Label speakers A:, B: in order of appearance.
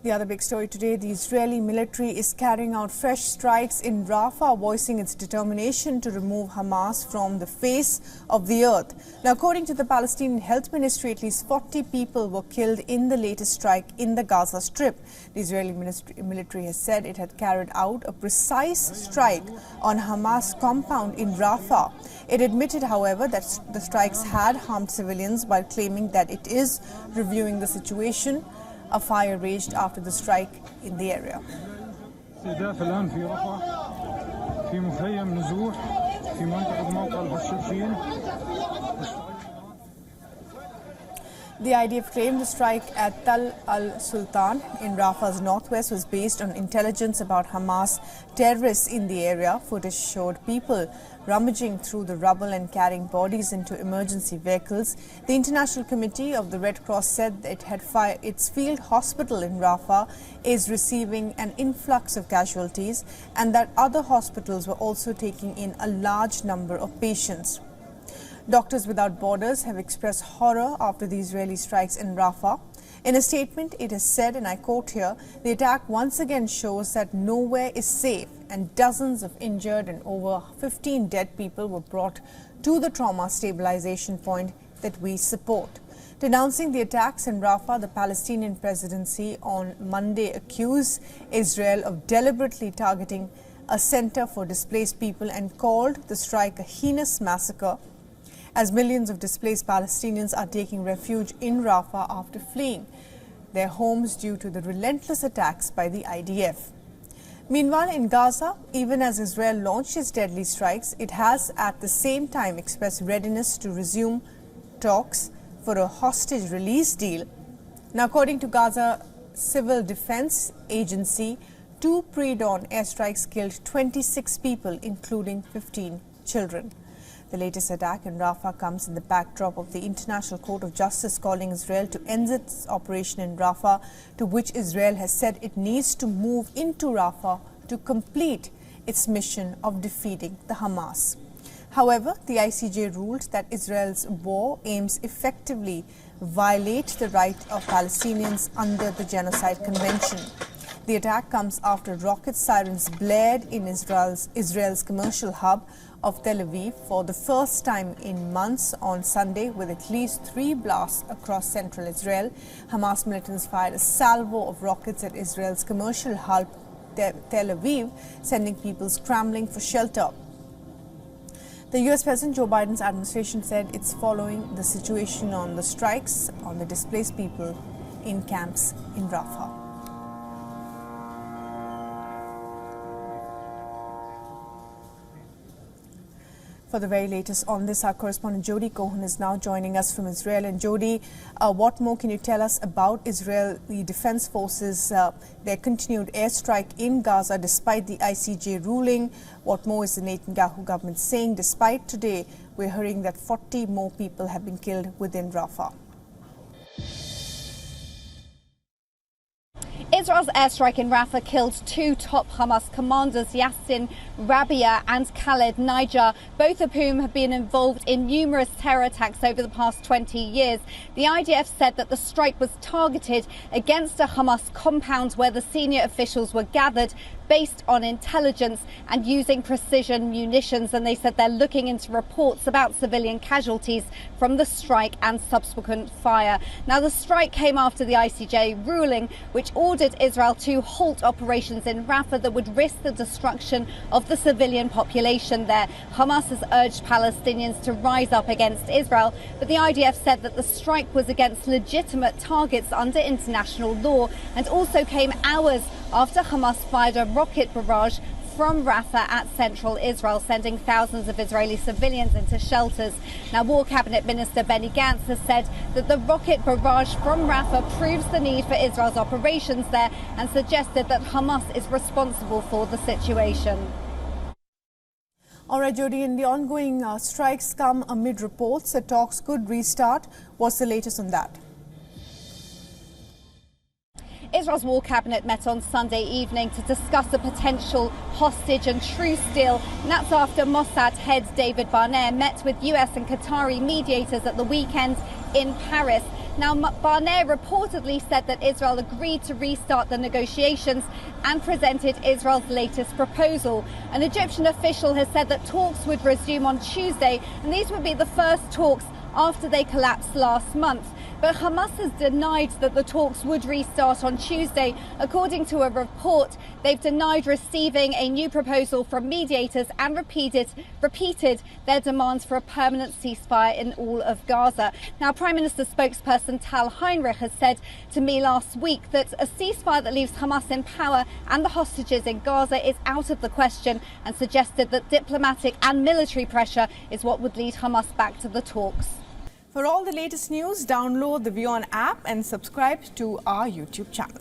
A: The other big story today, the Israeli military is carrying out fresh strikes in Rafah, voicing its determination to remove Hamas from the face of the earth. Now, according to the Palestinian Health Ministry, at least 40 people were killed in the latest strike in the Gaza Strip. The Israeli military has said it had carried out a precise strike on Hamas compound in Rafah. It admitted, however, that the strikes had harmed civilians while claiming that it is reviewing the situation. A fire raged after the strike in the area. The IDF claimed the strike at Tal al-Sultan in Rafah's northwest was based on intelligence about Hamas terrorists in the area. Footage showed people rummaging through the rubble and carrying bodies into emergency vehicles. The International Committee of the Red Cross said that its field hospital in Rafah is receiving an influx of casualties and that other hospitals were also taking in a large number of patients. Doctors Without Borders have expressed horror after the Israeli strikes in Rafah. In a statement, it has said, and I quote here, the attack once again shows that nowhere is safe and dozens of injured and over 15 dead people were brought to the trauma stabilization point that we support. Denouncing the attacks in Rafah, the Palestinian presidency on Monday accused Israel of deliberately targeting a center for displaced people and called the strike a heinous massacre, as millions of displaced Palestinians are taking refuge in Rafah after fleeing their homes due to the relentless attacks by the IDF. Meanwhile, in Gaza, even as Israel launched its deadly strikes, it has at the same time expressed readiness to resume talks for a hostage release deal. Now, according to Gaza Civil Defense Agency, 2 pre-dawn airstrikes killed 26 people, including 15 children. The latest attack in Rafah comes in the backdrop of the International Court of Justice calling Israel to end its operation in Rafah, to which Israel has said it needs to move into Rafah to complete its mission of defeating the Hamas. However, the ICJ ruled that Israel's war aims effectively violate the right of Palestinians under the Genocide Convention. The attack comes after rocket sirens blared in Israel's commercial hub of Tel Aviv for the first time in months on Sunday, with at least 3 blasts across central Israel. Hamas militants fired a salvo of rockets at Israel's commercial hub Tel Aviv, sending people scrambling for shelter. The US President Joe Biden's administration said it's following the situation on the strikes on the displaced people in camps in Rafah. For the very latest on this, our correspondent Jody Cohen is now joining us from Israel. And Jody, what more can you tell us about Israeli Defense Forces, their continued airstrike in Gaza despite the ICJ ruling? What more is the Netanyahu government saying? Despite today, we're hearing that 40 more people have been killed within Rafah.
B: Israel's airstrike in Rafah killed 2 top Hamas commanders, Yassin Rabia and Khaled Najjar, both of whom have been involved in numerous terror attacks over the past 20 years. The IDF said that the strike was targeted against a Hamas compound where the senior officials were gathered based on intelligence and using precision munitions, and they said they're looking into reports about civilian casualties from the strike and subsequent fire. Now, the strike came after the ICJ ruling, which ordered Israel to halt operations in Rafah that would risk the destruction of the civilian population there. Hamas has urged Palestinians to rise up against Israel, but the IDF said that the strike was against legitimate targets under international law and also came hours after Hamas fired a rocket barrage from Rafah at central Israel, sending thousands of Israeli civilians into shelters. Now, War Cabinet Minister Benny Gantz has said that the rocket barrage from Rafah proves the need for Israel's operations there and suggested that Hamas is responsible for the situation.
A: All right, Jody, and the ongoing strikes come amid reports that talks could restart. What's the latest on that?
B: Israel's War Cabinet met on Sunday evening to discuss a potential hostage and truce deal. And that's after Mossad head David Barnea met with US and Qatari mediators at the weekend in Paris. Now, Barnea reportedly said that Israel agreed to restart the negotiations and presented Israel's latest proposal. An Egyptian official has said that talks would resume on Tuesday, and these would be the first talks after they collapsed last month. But Hamas has denied that the talks would restart on Tuesday. According to a report, they've denied receiving a new proposal from mediators and repeated their demands for a permanent ceasefire in all of Gaza. Now, Prime Minister spokesperson Tal Heinrich has said to me last week that a ceasefire that leaves Hamas in power and the hostages in Gaza is out of the question, and suggested that diplomatic and military pressure is what would lead Hamas back to the talks.
A: For all the latest news, download the WION app and subscribe to our YouTube channel.